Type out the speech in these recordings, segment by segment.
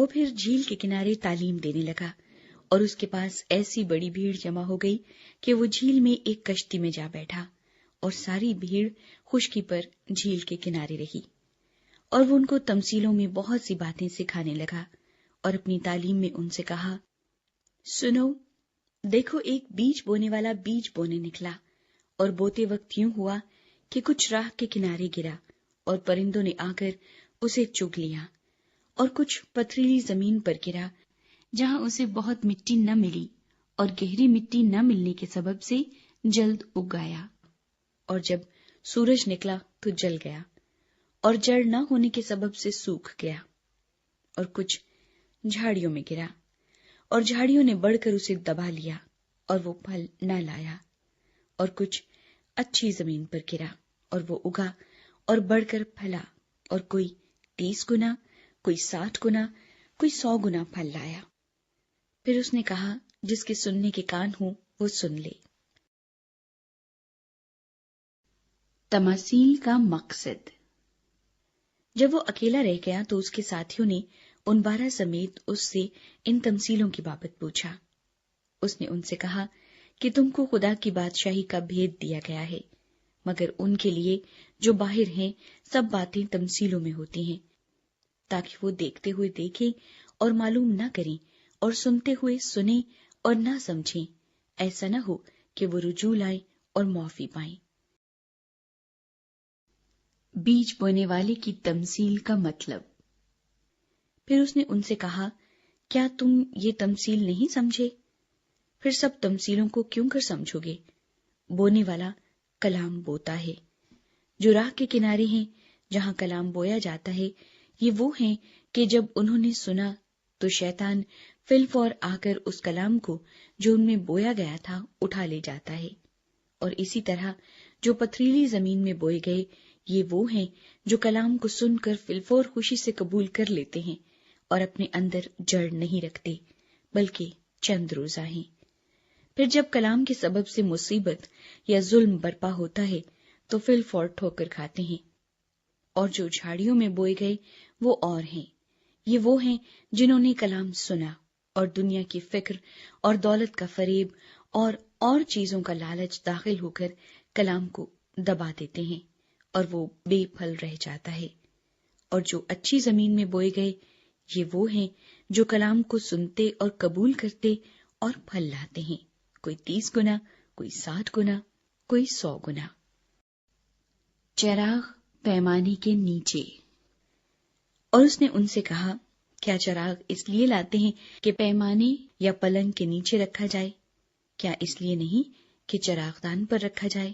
وہ پھر جھیل کے کنارے تعلیم دینے لگا، اور اس کے پاس ایسی بڑی بھیڑ جمع ہو گئی کہ وہ جھیل میں ایک کشتی میں جا بیٹھا، اور ساری بھیڑ خشکی پر جھیل کے کنارے رہی، اور وہ ان کو تمثیلوں میں بہت سی باتیں سکھانے لگا، اور اپنی تعلیم میں ان سے کہا، سنو، دیکھو ایک بیج بونے والا بیج بونے نکلا، اور بوتے وقت یوں ہوا کہ کچھ راہ کے کنارے گرا، اور پرندوں نے آ کر اسے چگ لیا، اور کچھ پتھریلی زمین پر گرا جہاں اسے بہت مٹی نہ ملی، اور گہری مٹی نہ ملنے کے سبب سے جلد اگ گیا، اور جب سورج نکلا تو جل گیا، اور جڑ نہ ہونے کے سبب سے سوکھ گیا، اور کچھ جھاڑیوں میں گرا، اور جھاڑیوں نے بڑھ کر اسے دبا لیا، اور وہ پھل نہ لایا، اور کچھ اچھی زمین پر گرا، اور وہ اگا اور بڑھ کر پھلا، اور کوئی 30 گنا، کوئی 60 گنا، کوئی 100 گنا پھل لایا۔ پھر اس نے کہا، جس کے سننے کے کان ہوں وہ سن لے۔ تماثیل کا مقصد۔ جب وہ اکیلا رہ گیا تو اس کے ساتھیوں نے ان 12 سمیت اس سے ان تمثیلوں کی بابت پوچھا۔ اس نے ان سے کہا کہ تم کو خدا کی بادشاہی کا بھید دیا گیا ہے، مگر ان کے لیے جو باہر ہیں سب باتیں تمثیلوں میں ہوتی ہیں، تاکہ وہ دیکھتے ہوئے دیکھیں اور معلوم نہ کریں، اور سنتے ہوئے سنیں اور نہ سمجھیں، ایسا نہ ہو کہ وہ رجوع لائیں اور معافی پائیں۔ بیج بونے والے کی تمثیل کا مطلب۔ پھر اس نے ان سے کہا، کیا تم یہ تمثیل نہیں سمجھے؟ پھر سب تمثیلوں کو کیوں کر سمجھو گے؟ بونے والا کلام بوتا ہے۔ جو راہ کے کنارے ہیں جہاں کلام بویا جاتا ہے، یہ وہ ہیں کہ جب انہوں نے سنا تو شیطان فی الفور آ کر اس کلام کو جو ان میں بویا گیا تھا اٹھا لے جاتا ہے۔ اور اسی طرح جو پتھریلی زمین میں بوئے گئے، یہ وہ ہیں جو کلام کو سن کر فی الفور خوشی سے قبول کر لیتے ہیں، اور اپنے اندر جڑ نہیں رکھتے، بلکہ چند روزہ ہیں۔ پھر جب کلام کے سبب سے مصیبت یا ظلم برپا ہوتا ہے تو فی الفور ٹھوکر کھاتے ہیں۔ اور جو جھاڑیوں میں بوئے گئے وہ اور ہیں، یہ وہ ہیں جنہوں نے کلام سنا، اور دنیا کی فکر اور دولت کا فریب اور چیزوں کا لالچ داخل ہو کر کلام کو دبا دیتے ہیں، اور وہ بے پھل رہ جاتا ہے۔ اور جو اچھی زمین میں بوئے گئے، یہ وہ ہیں جو کلام کو سنتے اور قبول کرتے اور پھل لاتے ہیں، کوئی 30 گنا، کوئی 60 گنا، کوئی 100 گنا۔ چراغ پیمانے کے نیچے۔ اور اس نے ان سے کہا، کیا چراغ اس لیے لاتے ہیں کہ پیمانے یا پلنگ کے نیچے رکھا جائے؟ کیا اس لیے نہیں کہ چراغ دان پر رکھا جائے؟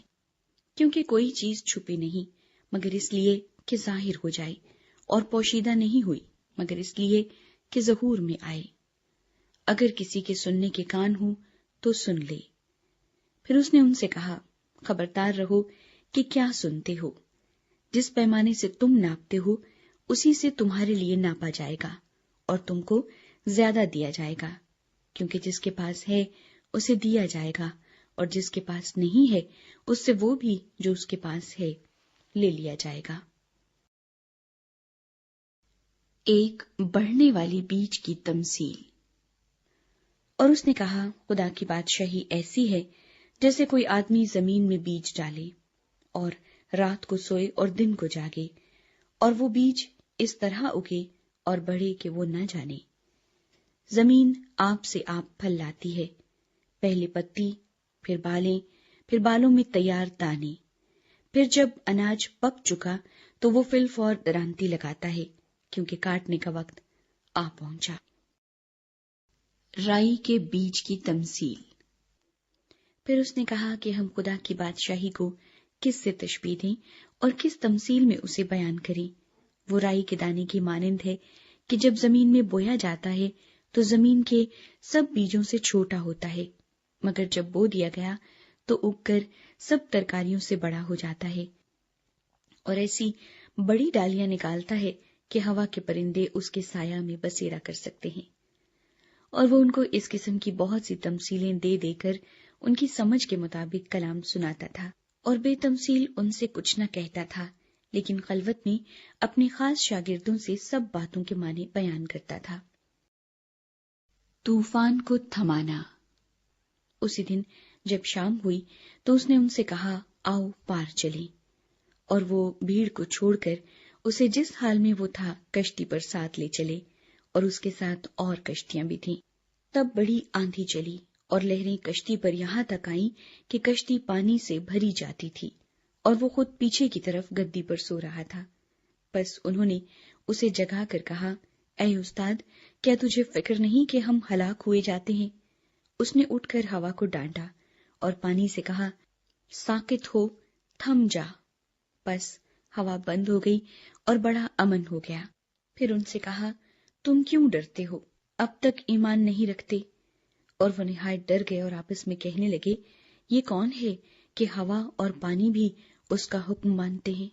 کیونکہ کوئی چیز چھپی نہیں مگر اس لیے کہ ظاہر ہو جائے، اور پوشیدہ نہیں ہوئی مگر اس لیے کہ ظہور میں آئے۔ اگر کسی کے سننے کے کان ہوں تو سن لے۔ پھر اس نے ان سے کہا، خبردار رہو کہ کیا سنتے ہو۔ جس پیمانے سے تم ناپتے ہو اسی سے تمہارے لیے ناپا جائے گا، اور تم کو زیادہ دیا جائے گا، کیونکہ جس کے پاس ہے اسے دیا جائے گا، اور جس کے پاس نہیں ہے اس سے وہ بھی جو اس کے پاس ہے لے لیا جائے گا۔ ایک بڑھنے والی بیج کی تمثیل۔ اور اس نے کہا، خدا کی بادشاہی ایسی ہے جیسے کوئی آدمی زمین میں بیج ڈالے، اور رات کو سوئے اور دن کو جاگے، اور وہ بیج اس طرح اگے اور بڑھے کہ وہ نہ جانے۔ زمین آپ سے آپ پھل لاتی ہے، پہلے پتی، پھر بالیں، پھر بالوں میں تیار دانے۔ پھر جب اناج پک چکا تو وہ فی الفور درانتی لگاتا ہے، کیونکہ کاٹنے کا وقت آ پہنچا۔ رائی کے بیج کی تمثیل۔ پھر اس نے کہا کہ ہم خدا کی بادشاہی کو کس سے تشبیہ دیں اور کس تمثیل میں اسے بیان کریں۔ وہ رائی کے دانے کی مانند ہے کہ جب زمین میں بویا جاتا ہے تو زمین کے سب بیجوں سے چھوٹا ہوتا ہے، مگر جب بو دیا گیا تو اگ کر سب ترکاریوں سے بڑا ہو جاتا ہے، اور ایسی بڑی ڈالیاں نکالتا ہے کہ ہوا کے پرندے اس کے سایہ میں بسیرا کر سکتے ہیں۔ اور وہ ان کو اس قسم کی بہت سی تمثیلیں دے دے کر ان کی سمجھ کے مطابق کلام سناتا تھا، اور بے تمثیل ان سے کچھ نہ کہتا تھا، لیکن خلوت میں اپنے خاص شاگردوں سے سب باتوں کے معنی بیان کرتا تھا۔ طوفان کو تھمانا۔ اسی دن جب شام ہوئی تو اس نے ان سے کہا، آؤ پار چلیں، اور وہ بھیڑ کو چھوڑ کر اسے جس حال میں وہ تھا کشتی پر ساتھ لے چلے، اور اس کے ساتھ اور کشتیاں بھی تھیں۔ تب بڑی آندھی چلی اور لہریں کشتی پر یہاں تک آئیں کہ کشتی پانی سے بھری جاتی تھی، اور وہ خود پیچھے کی طرف گدی پر سو رہا تھا۔ بس انہوں نے اسے جگا کر کہا، اے استاد، کیا تجھے فکر نہیں کہ ہم ہلاک ہوئے جاتے ہیں؟ اس نے اٹھ کر ہوا کو ڈانٹا اور پانی سے کہا، ساکت ہو، تھم جا۔ بس ہوا بند ہو گئی اور بڑا امن ہو گیا۔ پھر ان سے کہا، تم کیوں ڈرتے ہو؟ اب تک ایمان نہیں رکھتے؟ اور وہ نہایت ڈر گئے اور آپس میں کہنے لگے، یہ کون ہے کہ ہوا اور پانی بھی اس کا حکم مانتے ہیں؟